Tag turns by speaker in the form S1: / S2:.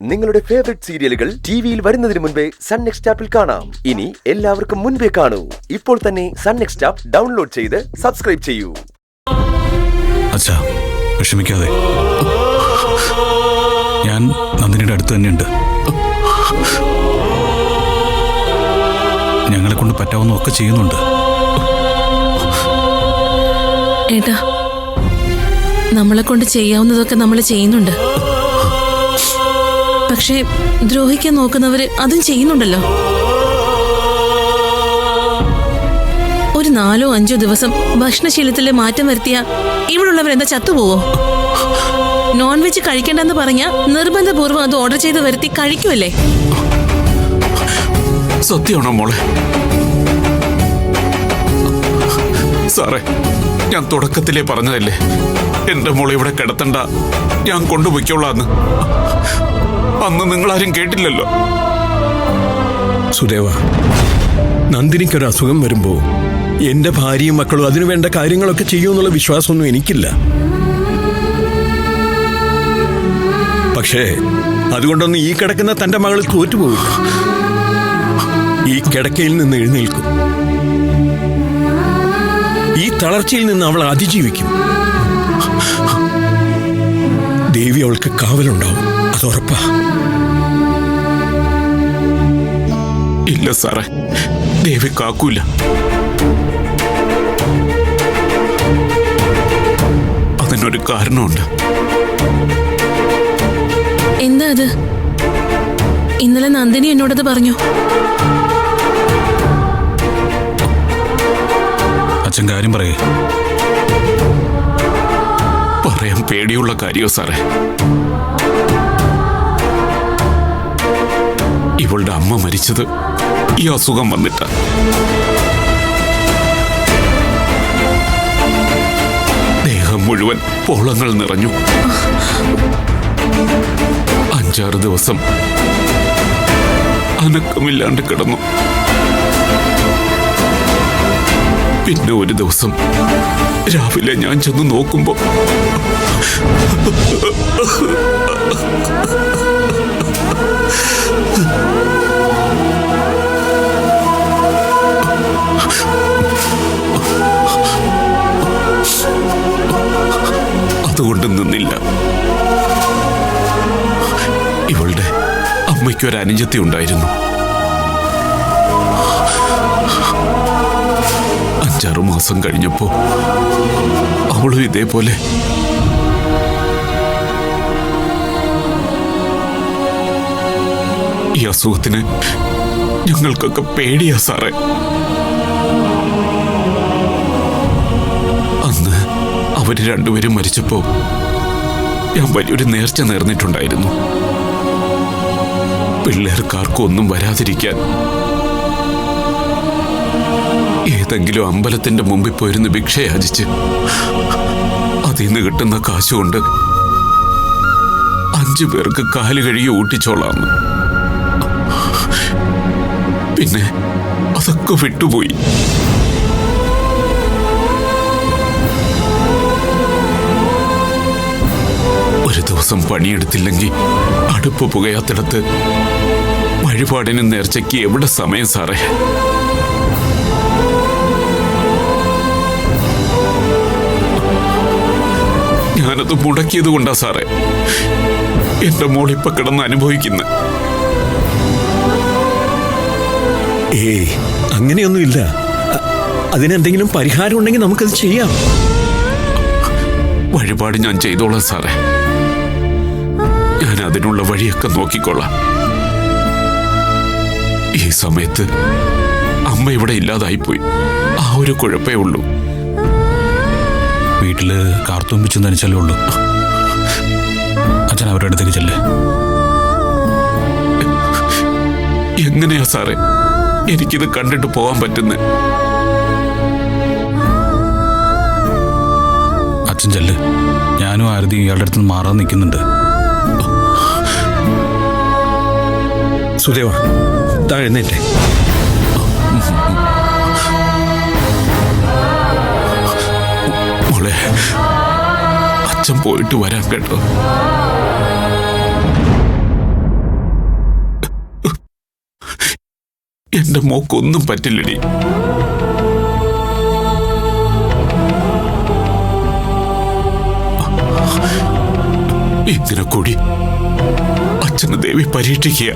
S1: നിങ്ങളുടെ ഫേവറേറ്റ് സീരിയലുകൾ ടിവിയിൽ വരുന്നതിന് മുൻപേ സൺ നെക്സ്റ്റ് ആപ്പിൽ കാണാം. ഇനി എല്ലാവർക്കും മുൻപേ കാണൂ. ഇപ്പോൾ തന്നെ സൺ നെക്സ്റ്റ് ആപ്പ് ഡൗൺലോഡ് ചെയ്ത് സബ്സ്ക്രൈബ് ചെയ്യൂ.
S2: അച്ഛാ, വിഷമിക്കാതെ. ഞാൻ നന്ദിനിയുടെ അടുത്ത് തന്നെയുണ്ട്. ഞങ്ങളെ കൊണ്ട് പറ്റാവുന്ന ഒക്കെ ചെയ്യുന്നുണ്ട്.
S3: ഏട്ടാ, നമ്മളെ കൊണ്ട് ചെയ്യാവുന്നതൊക്കെ നമ്മൾ ചെയ്യുന്നുണ്ട്. പക്ഷേ ദ്രോഹിക്കാൻ നോക്കുന്നവര് അതും ചെയ്യുന്നുണ്ടല്ലോ. ഒരു 4-5 ദിവസം ഭക്ഷണശീലത്തില് മാറ്റം വരുത്തിയ ഇവിടുള്ളവരെന്താ ചത്തുപോവോ? നോൺ വെജ് കഴിക്കണ്ടെന്ന് പറഞ്ഞ നിർബന്ധപൂർവ്വം അത് ഓർഡർ ചെയ്ത് വരുത്തി കഴിക്കുമല്ലേ?
S4: സത്യമാണോ മോളെ? സാറേ, ഞാൻ തുടക്കത്തിലേ പറഞ്ഞതല്ലേ എന്റെ മോളെ ഇവിടെ കിടത്തണ്ട, ഞാൻ കൊണ്ടുപോയിക്കോളാന്ന്. അന്ന് നിങ്ങളാരും കേട്ടില്ലല്ലോ.
S5: സുദേവ, നന്ദിനിക്കൊരു അസുഖം വരുമ്പോ എന്റെ ഭാര്യയും മക്കളും അതിനു വേണ്ട കാര്യങ്ങളൊക്കെ ചെയ്യുമെന്നുള്ള വിശ്വാസമൊന്നും എനിക്കില്ല. പക്ഷേ അതുകൊണ്ടൊന്നും ഈ കിടക്കുന്ന തന്റെ മകൾ തോറ്റുപോവില്ല. ഈ കിടക്കയിൽ നിന്ന് എഴുന്നേൽക്കും. ഈ തളർച്ചയിൽ നിന്ന് അവൾ അതിജീവിക്കും. ദേവി അവൾക്ക് കാവലുണ്ടാവും, അതുറപ്പാ.
S4: ഇല്ല സാറേ, ദേവി കാക്കൂല. അതിനൊരു കാരണമുണ്ട്.
S3: എന്താ അത്? ഇന്നലെ നന്ദിനി എന്നോടത് പറഞ്ഞു.
S2: അച്ഛൻ കാര്യം പറയേ.
S4: പറയാൻ പേടിയുള്ള കാര്യോ സാറേ? ഇവളുടെ അമ്മ മരിച്ചത് ഈ അസുഖം വന്നിട്ടാ. ദേഹം മുഴുവൻ പോളങ്ങൾ നിറഞ്ഞു. 5-6 ദിവസം അനക്കമില്ലാണ്ട് കിടന്നു. പിന്നെ ഒരു ദിവസം രാവിലെ ഞാൻ ചെന്ന് നോക്കുമ്പോ അതുകൊണ്ട് നിന്നില്ല. ഇവളുടെ അമ്മയ്ക്കൊരു അനുജത്തി ഉണ്ടായിരുന്നു. 5-6 മാസം കഴിഞ്ഞപ്പോ അവളും ഇതേപോലെ ഈ അസുഖത്തിന് ഞങ്ങൾക്കൊക്കെ പേടിയാ സാറേ. അന്ന് അവര് രണ്ടുപേരും മരിച്ചപ്പോ ഞാൻ വലിയൊരു നേർച്ച നേർന്നിട്ടുണ്ടായിരുന്നു. പിള്ളേർക്കാർക്കും ഒന്നും വരാതിരിക്കാൻ ഏതെങ്കിലും അമ്പലത്തിന്റെ മുമ്പിൽ പോയിരുന്ന് ഭിക്ഷയാചിച്ച് അതിൽ നിന്ന് കിട്ടുന്ന കാശുകൊണ്ട് 5 പേർക്ക് കാല് കഴുകി ഊട്ടിച്ചോളാന്ന്. പിന്നെ അതൊക്കെ വിട്ടുപോയി. ഒരു ദിവസം പണിയെടുത്തില്ലെങ്കിൽ അടുപ്പ് പുകയാത്തിടത്ത് വഴിപാടിന് നേർച്ചയ്ക്ക് എവിടെ സമയം സാറേ? ഞാനത് മുടക്കിയത് കൊണ്ടാ സാറേ എന്റെ മോളിപ്പ കിടന്ന് അനുഭവിക്കുന്ന.
S5: ഏയ്, അങ്ങനെയൊന്നുമില്ല. അതിനെന്തെങ്കിലും പരിഹാരം ഉണ്ടെങ്കിൽ നമുക്കത് ചെയ്യാം.
S4: വഴിപാട് ഞാൻ ചെയ്തോളാം സാറേ. ഞാൻ അതിനുള്ള വഴിയൊക്കെ നോക്കിക്കൊള്ളാം. ഈ സമയത്ത് അമ്മ ഇവിടെ ഇല്ലാതായിപ്പോയി. ആ ഒരു കുഴപ്പമേ ഉള്ളൂ.
S2: വീട്ടില് കാർത്തുമ്പിച്ചു നനച്ചല്ലേ ഉള്ളൂ. അച്ഛൻ അവരുടെ അടുത്തേക്ക് ചെല്ലേ.
S4: എങ്ങനെയാ സാറേ എനിക്കിത് കണ്ടിട്ട് പോവാൻ പറ്റുന്നേ?
S2: അച്ഛൻ ചെല്ല്. ഞാനും ആരതിയും ഇയാളുടെ അടുത്ത് നിന്ന് മാറാൻ നിൽക്കുന്നുണ്ട്.
S5: സുദേവ, താഴ്ന്നേറ്റേ.
S4: മോളെ, അച്ഛൻ പോയിട്ട് വരാൻ കേട്ടോ. എന്റെ മോക്കൊന്നും പറ്റില്ലടി. ഇതിനെ കൂടി അച്ഛന് ദേവി പരീക്ഷിക്കുക.